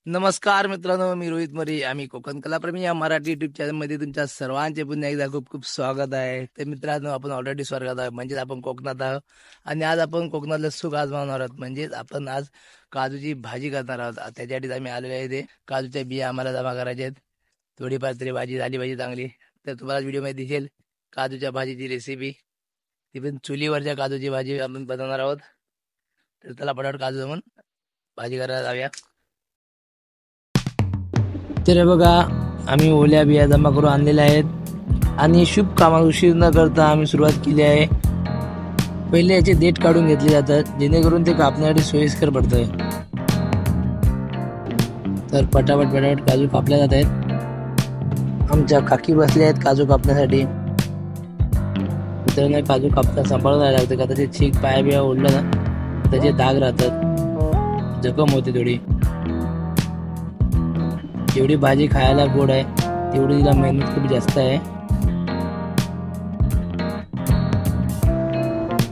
नमस्कार मित्रांनो, मी रोहित मरी. आम्ही कोकण कलाप्रेमी या मराठी युट्यूब चॅनलमध्ये तुमच्या सर्वांचे पुन्हा एकदा खूप खूप स्वागत आहे. तर मित्रांनो, आपण ऑलरेडी स्वर्गात आहोत, म्हणजेच आपण कोकणात आहोत. आणि आज आपण कोकणातलं सुख आजमावणार आहोत. म्हणजेच आपण आज काजूची भाजी करणार आहोत. त्याच्यासाठी आम्ही आलेलो आहे. ते काजूच्या बिया आम्हाला जमा करायच्या आहेत. थोडीफार तरी भाजी झाली पाहिजे चांगली. तर तुम्हाला व्हिडिओमध्ये दिसेल काजूच्या भाजीची रेसिपी. ती पण चुलीवरच्या काजूची भाजी आपण बनवणार आहोत. तर त्याला पटापट काजू जमून भाजी करायला जाऊया. तर हे बघा, आम्ही ओल्या बिया जमा करून आणलेल्या आहेत आणि शुभ कामात उशीर न करता आम्ही सुरुवात केली आहे. पहिले याचे देठ काढून घेतले जातात, जेणेकरून ते कापण्यासाठी सोयीस्कर पडतं. तर पटापट काजू कापल्या जात आहेत. आमच्या काकी बसल्या आहेत काजू कापण्यासाठी. तर काजू कापता सांभाळून राहायला लागतं, का त्याचे चीक पाया बिया ओढलं ना त्याचे डाग राहतात, जखम होते थोडी. जेवढी भाजी खायला गोड आहे तेवढी तिला मेहनत खूप जास्त आहे.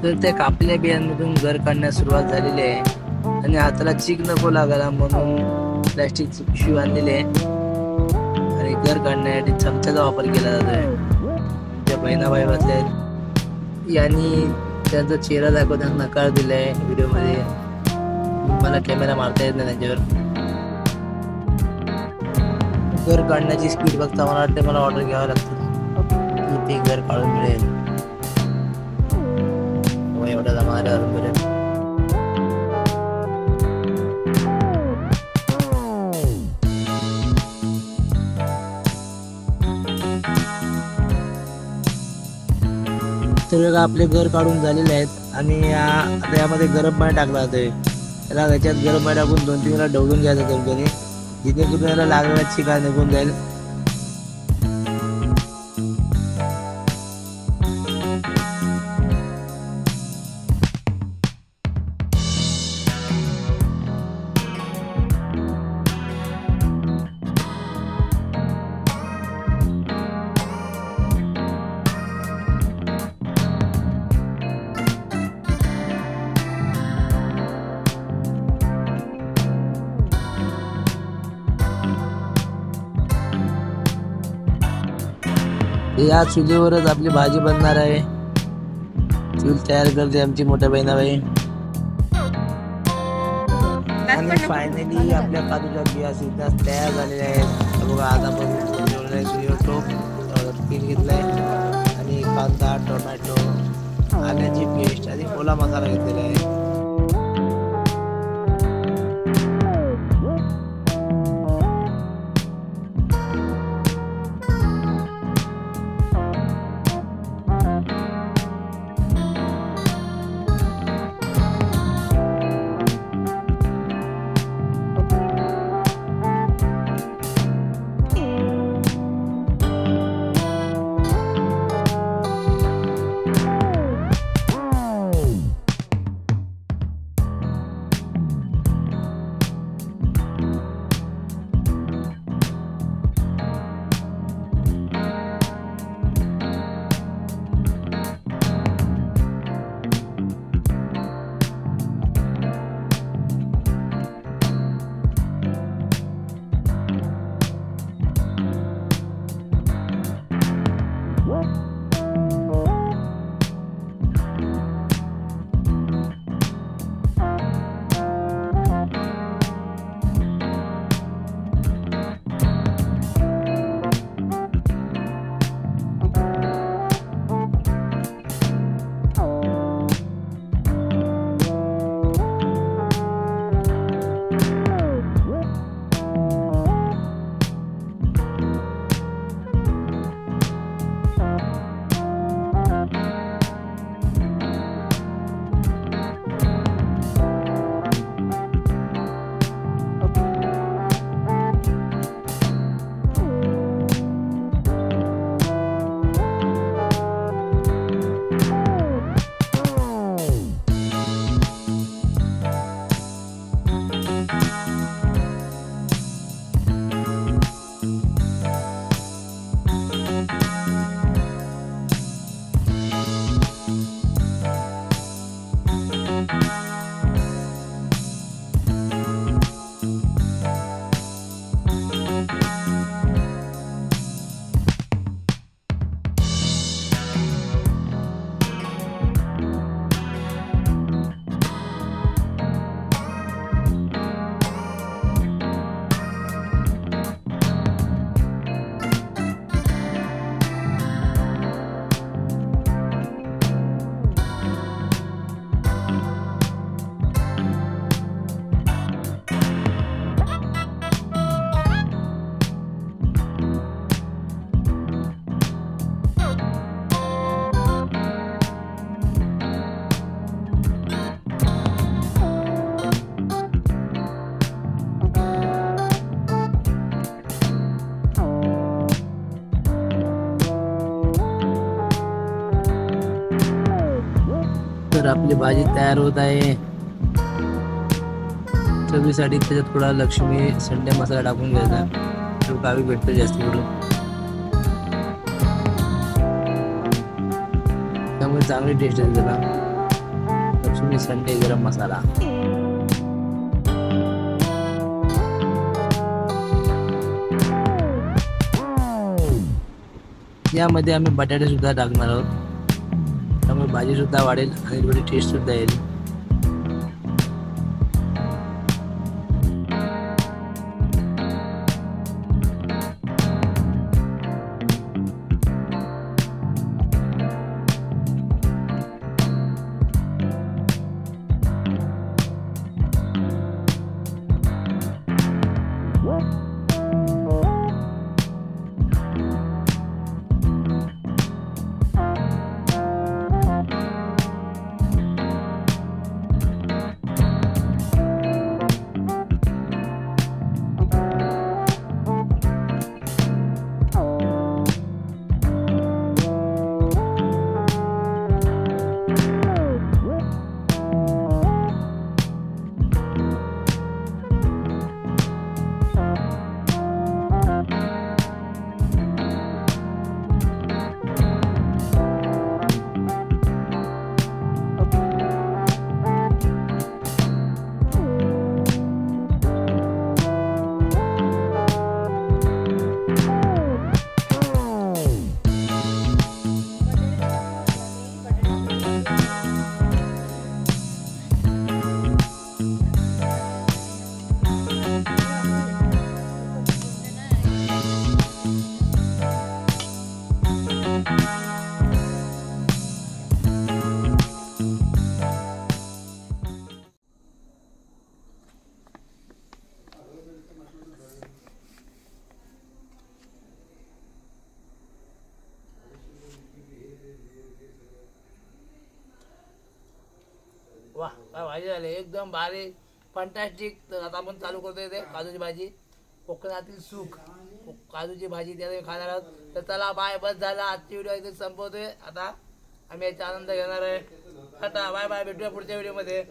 तर त्या कापल्या बियांमधून घर काढण्यास सुरुवात झालेली आहे आणि हाताला चीक नको लागायला म्हणून प्लॅस्टिकची पिशवी आणलेली आहे आणि घर काढण्यासाठी चमच्याचा वापर केला जातोय. त्या बहिणाबाई बसल्या आहेत. यांनी त्यांचा चेहरा दाखवताना नकार दिलाय व्हिडिओमध्ये. मला कॅमेरा मारता येत नाही त्यांच्यावर. घर काढण्याची स्पीड बघता मला वाटते मला ऑर्डर घ्यावं लागतं की ते घर काढून मिळेल. एवढा जमा बरेल. तर आपले घर काढून झालेले आहेत आणि आता यामध्ये गरम पाणी टाकलं जातंय. त्याला त्याच्यात गरम पाणी टाकून 2-3 वेळा ढवळून घ्यायचं कणकणी, जेणेकरून याला लागलेला चिका निघून जाईल. या चुलीवरच आपली भाजी बनणार आहे. चूल तयार करते आमची मोठ्या बहिणाबाई. आणि फायनली आपल्या काजूच्या बिया सुद्धा तयार झालेल्या आहेत. बघा, आज आपण टोप तेल घेतलाय आणि कांदा, टोमॅटो, आल्याची पेस्ट आणि ओला मसाला घेतलेला आहे. आपली भाजी तयार होत आहे. चवीसाठी त्याच्यात थोडा लक्ष्मी संडे मसाला टाकून घ्यायचा, तो गावी भेटतो जास्त करून, त्यामुळे चांगली टेस्ट येते त्याला. लक्ष्मी संडे गरम मसाला. यामध्ये आम्ही बटाटे सुद्धा टाकणार आहोत, त्यामुळे भाजी सुद्धा वाढेल आणि थोडी टेस्ट सुद्धा येईल. वाह, काय भाजी झाली, एकदम भारी, फंटॅस्टिक. तर आता आपण चालू करतोय ते काजूची भाजी, कोकणातील सुख काजूची भाजी त्याला खाणार आहोत. तर चला बाय, बस झाला, आजची व्हिडिओ इथे संपवतोय. आता आम्ही याचा आनंद घेणार आहे. टाटा, बाय बाय, भेटूया पुढच्या व्हिडिओ मध्ये.